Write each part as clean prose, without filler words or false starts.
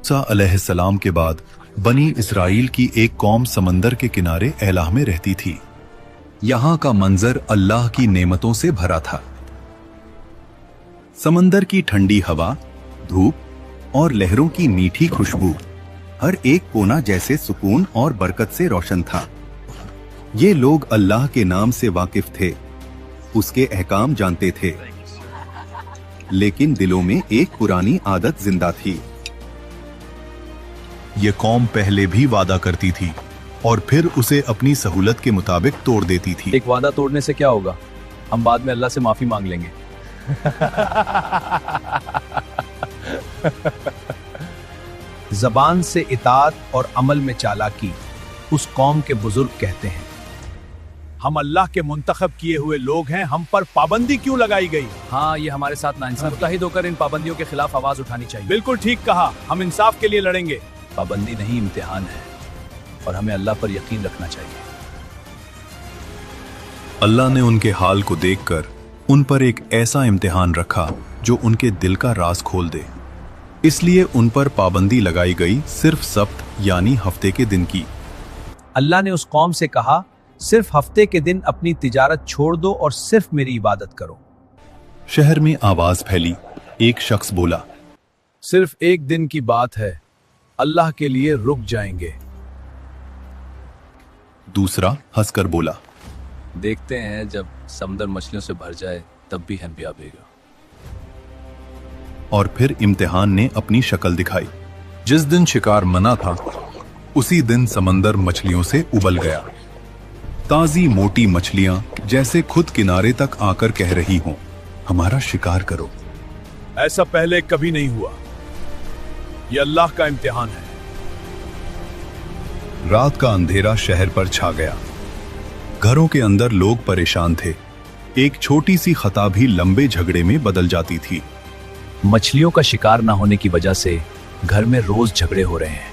मूसा अलैहिस्सलाम के बाद बनी इसराइल की एक कौम समंदर के किनारे एलाह में रहती थी। यहाँ का मंजर अल्लाह की नेमतों से भरा था। समंदर की ठंडी हवा, धूप और लहरों की मीठी खुशबू हर एक कोना जैसे सुकून और बरकत से रोशन था। ये लोग अल्लाह के नाम से वाकिफ थे, उसके अहकाम जानते थे, लेकिन दिलों में एक पुरानी आदत जिंदा थी। ये कौम पहले भी वादा करती थी और फिर उसे अपनी सहूलत के मुताबिक तोड़ देती थी। एक वादा तोड़ने से क्या होगा? हम बाद में अल्लाह से माफी मांग लेंगे। जबान से इताअत और अमल में चालाकी। उस कौम के बुजुर्ग कहते हैं, हम अल्लाह के मुंतखब किए हुए लोग हैं, हम पर पाबंदी क्यों लगाई गई? हाँ, ये हमारे साथ नाइंसाफी। मुत्तहिद होकर इन पाबंदियों के खिलाफ आवाज उठानी चाहिए। बिल्कुल ठीक कहा, हम इंसाफ के लिए लड़ेंगे। पाबंदी नहीं, इम्तिहान है और हमें अल्लाह पर यकीन रखना चाहिए। अल्लाह ने उनके हाल को देखकर उन पर एक ऐसा इम्तिहान रखा जो उनके दिल का राज खोल दे। इसलिए उन पर पाबंदी लगाई गई, सिर्फ सब्त यानी हफ्ते के दिन की। अल्लाह ने उस कौम से कहा, सिर्फ हफ्ते के दिन अपनी तिजारत छोड़ दो और सिर्फ मेरी इबादत करो। शहर में आवाज फैली। एक शख्स बोला, सिर्फ एक दिन की बात है, अल्लाह के लिए रुक जाएंगे। दूसरा हंसकर बोला, देखते हैं जब समुद्र मछलियों से भर जाए तब भी हम पियाबेगा। और फिर इम्तिहान ने अपनी शक्ल दिखाई। जिस दिन शिकार मना था उसी दिन समंदर मछलियों से उबल गया। ताजी मोटी मछलियां जैसे खुद किनारे तक आकर कह रही हों, हमारा शिकार करो। ऐसा पहले कभी नहीं हुआ, यह अल्लाह का इम्तिहान है। रात का अंधेरा शहर पर छा गया। घरों के अंदर लोग परेशान थे। एक छोटी सी खता भी लंबे झगड़े में बदल जाती थी। मछलियों का शिकार न होने की वजह से घर में रोज झगड़े हो रहे हैं।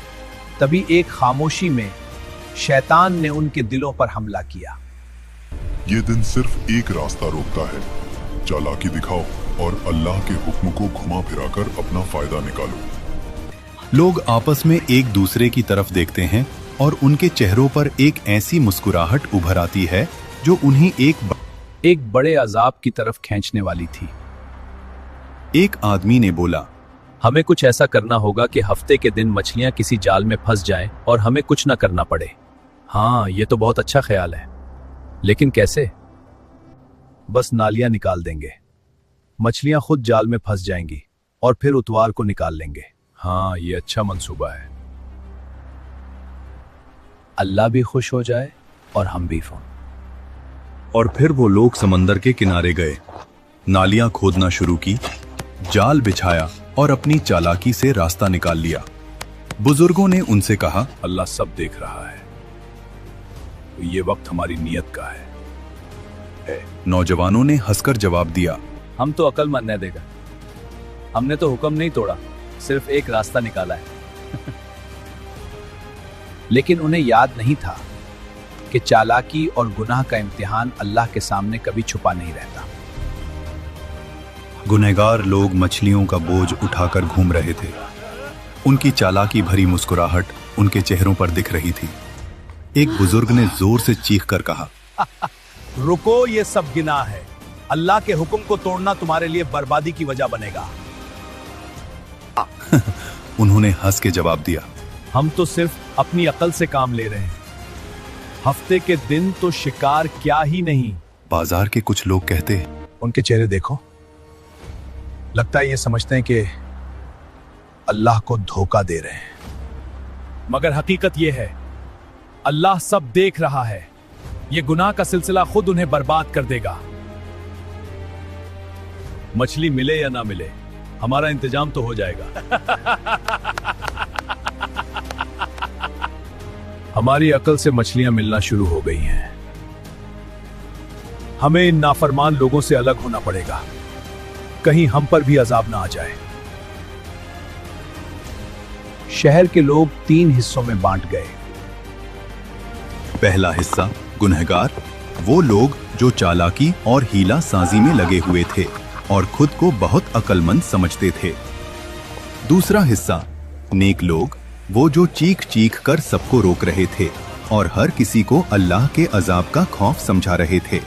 तभी एक खामोशी में शैतान ने उनके दिलों पर हमला किया। ये दिन सिर्फ एक रास्ता रोकता है, चालाकी दिखाओ और अल्लाह के हुक्म को घुमा फिराकर अपना फायदा निकालो। लोग आपस में एक दूसरे की तरफ देखते हैं और उनके चेहरों पर एक ऐसी मुस्कुराहट उभर आती है जो उन्हें एक बड़े अजाब की तरफ खींचने वाली थी। एक आदमी ने बोला, हमें कुछ ऐसा करना होगा कि हफ्ते के दिन मछलियां किसी जाल में फंस जाएं और हमें कुछ ना करना पड़े। हाँ, ये तो बहुत अच्छा ख्याल है, लेकिन कैसे? बस नालियां निकाल देंगे, मछलियां खुद जाल में फंस जाएंगी और फिर उतवार को निकाल लेंगे। हाँ, ये अच्छा मंसूबा है। अल्लाह भी खुश हो जाए और हम भी। और फिर वो लोग समंदर के किनारे गए, नालियां खोदना शुरू की, जाल बिछाया और अपनी चालाकी से रास्ता निकाल लिया। बुजुर्गों ने उनसे कहा, अल्लाह सब देख रहा है, ये वक्त हमारी नियत का है। नौजवानों ने हंसकर जवाब दिया, हम तो अक्लमंद है देगा, हमने तो हुक्म नहीं तोड़ा, सिर्फ एक रास्ता निकाला है। लेकिन उन्हें याद नहीं था कि चालाकी और गुनाह का इम्तिहान अल्लाह के सामने कभी छुपा नहीं रहता। गुनहगार लोग मछलियों का बोझ उठाकर घूम रहे थे। उनकी चालाकी भरी मुस्कुराहट उनके चेहरों पर दिख रही थी। एक बुजुर्ग ने जोर से चीखकर कहा, रुको, ये सब गिनाह है, अल्लाह के हुक्म को तोड़ना तुम्हारे लिए बर्बादी की वजह बनेगा। उन्होंने हंस के जवाब दिया, हम तो सिर्फ अपनी अकल से काम ले रहे हैं, हफ्ते के दिन तो शिकार क्या ही नहीं। बाजार के कुछ लोग कहते हैं, उनके चेहरे देखो, लगता है ये समझते हैं कि अल्लाह को धोखा दे रहे हैं, मगर हकीकत ये है अल्लाह सब देख रहा है। ये गुनाह का सिलसिला खुद उन्हें बर्बाद कर देगा। मछली मिले या ना मिले, हमारा इंतजाम तो हो जाएगा। हमारी अकल से मछलियां मिलना शुरू हो गई हैं। हमें इन नाफरमान लोगों से अलग होना पड़ेगा, कहीं हम पर भी अजाब ना आ जाए। शहर के लोग 3 हिस्सों में बांट गए। पहला हिस्सा गुनहगार, वो लोग जो चालाकी और हीला साजी में लगे हुए थे और खुद को बहुत अक्लमंद समझते थे। दूसरा हिस्सा नेक लोग वो जो चीख चीख कर सबको रोक रहे थे और हर किसी को अल्लाह के अजाब का खौफ समझा रहे थे।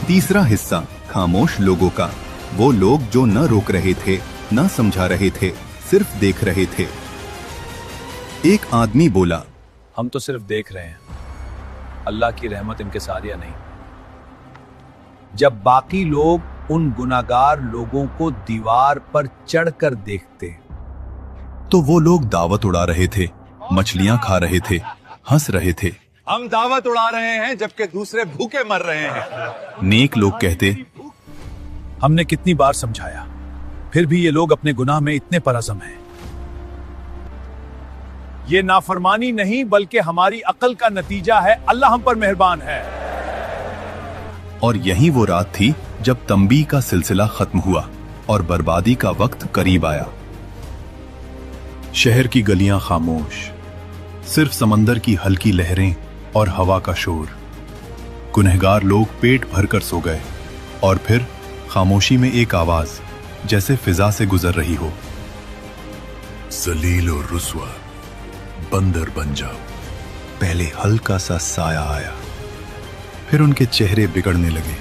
तीसरा हिस्सा खामोश लोगों का, वो लोग जो न रोक रहे थे, न समझा रहे थे, सिर्फ देख रहे थे। एक आदमी बोला, हम तो सिर्फ देख रहे हैं, अल्लाह की रहमत इनके साथ या नहीं। जब बाकी लोग उन गुनाहगार लोगों को दीवार पर चढ़कर देखते तो वो लोग दावत उड़ा रहे थे, मछलियां खा रहे थे, हंस रहे थे। हम दावत उड़ा रहे हैं जबकि दूसरे भूखे मर रहे हैं। नेक लोग कहते, हमने कितनी बार समझाया, फिर भी ये लोग अपने गुनाह में इतने परअज़म हैं। ये नाफरमानी नहीं बल्कि हमारी अक्ल का नतीजा है। अल्लाह हम पर मेहरबान है। और यही वो रात थी जब तंबी का सिलसिला खत्म हुआ और बर्बादी का वक्त करीब आया। शहर की गलियां खामोश, सिर्फ समंदर की हल्की लहरें और हवा का शोर। गुनहगार लोग पेट भरकर सो गए और फिर खामोशी में एक आवाज जैसे फिजा से गुजर रही हो, जलील और रुस्वा, बंदर बन जाओ। पहले हल्का सा साया आया, फिर उनके चेहरे बिगड़ने लगे।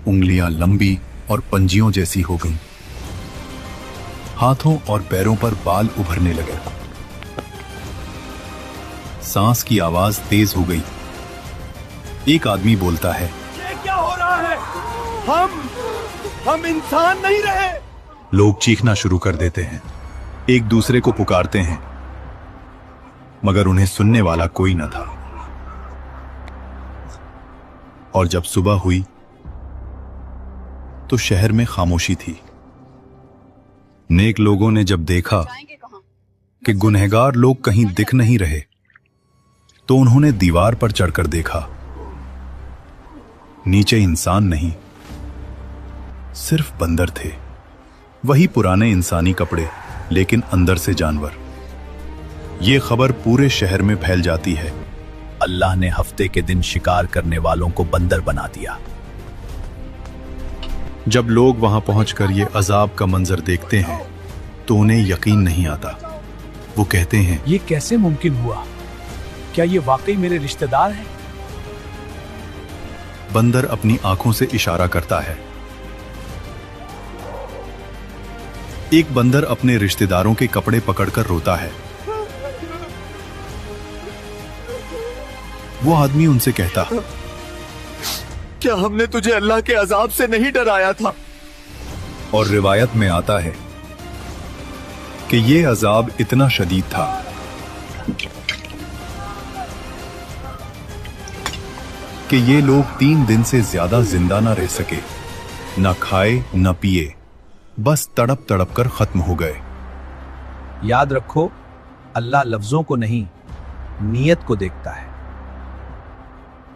उंगलियां लंबी और पंजियों जैसी हो गईं। हाथों और पैरों पर बाल उभरने लगे। सांस की आवाज तेज हो गई। एक आदमी बोलता है, ये क्या हो रहा है? हम इंसान नहीं रहे। लोग चीखना शुरू कर देते हैं, एक दूसरे को पुकारते हैं, मगर उन्हें सुनने वाला कोई न था। और जब सुबह हुई तो शहर में खामोशी थी। नेक लोगों ने जब देखा कि गुनहगार लोग कहीं दिख नहीं रहे, तो उन्होंने दीवार पर चढ़कर देखा। नीचे इंसान नहीं, सिर्फ बंदर थे। वही पुराने इंसानी कपड़े, लेकिन अंदर से जानवर। ये खबर पूरे शहर में फैल जाती है, अल्लाह ने हफ्ते के दिन शिकार करने वालों को बंदर बना दिया। जब लोग वहां पहुंचकर ये अजाब का मंजर देखते हैं तो उन्हें यकीन नहीं आता। वो कहते हैं, ये कैसे मुमकिन हुआ? क्या ये वाकई मेरे रिश्तेदार हैं? बंदर अपनी आंखों से इशारा करता है। एक बंदर अपने रिश्तेदारों के कपड़े पकड़कर रोता है। वो आदमी उनसे कहता, क्या हमने तुझे अल्लाह के अजाब से नहीं डराया था? और रिवायत में आता है कि ये अजाब इतना शदीद था कि ये लोग 3 दिन से ज्यादा जिंदा ना रह सके, न खाए न पिए, बस तड़प तड़प कर खत्म हो गए। याद रखो, अल्लाह लफ्जों को नहीं, नीयत को देखता है।